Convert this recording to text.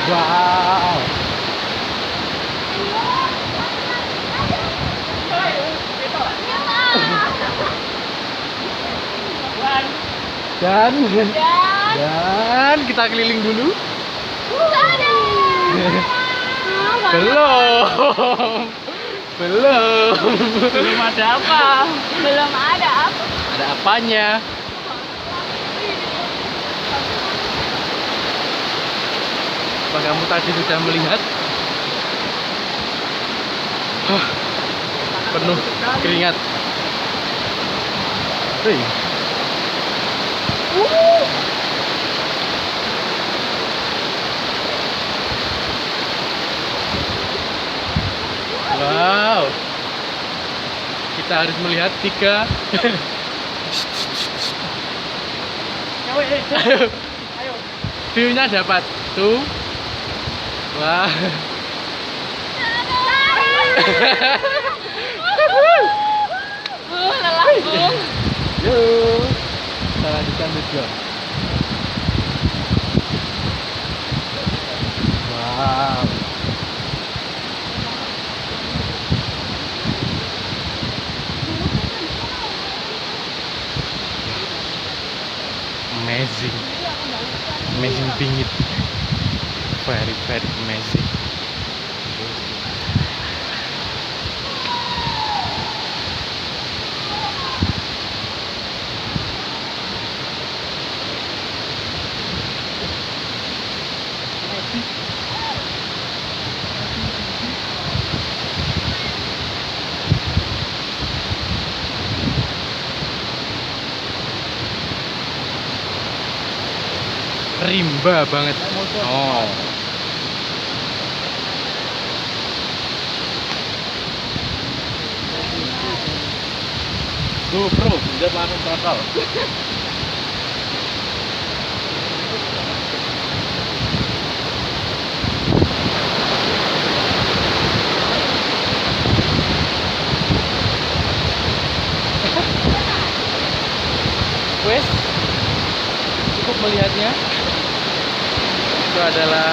Wow. Dan kita keliling dulu. Belum. Belum ada apa? Belum ada apa? Ada apanya? Apa kamu tadi sudah melihat? Penuh keringat. Hei. Wow. Kita harus melihat 3. Ayo. View-nya dapat. Tuh. Wah. Lelah. Yuk. Kita lanjutkan video. Wow. Amazing. Amazing bingit. Very amazing. Rimba banget. Oh. Tuh bro, udah langsung total. Wes, cukup melihatnya. Itu adalah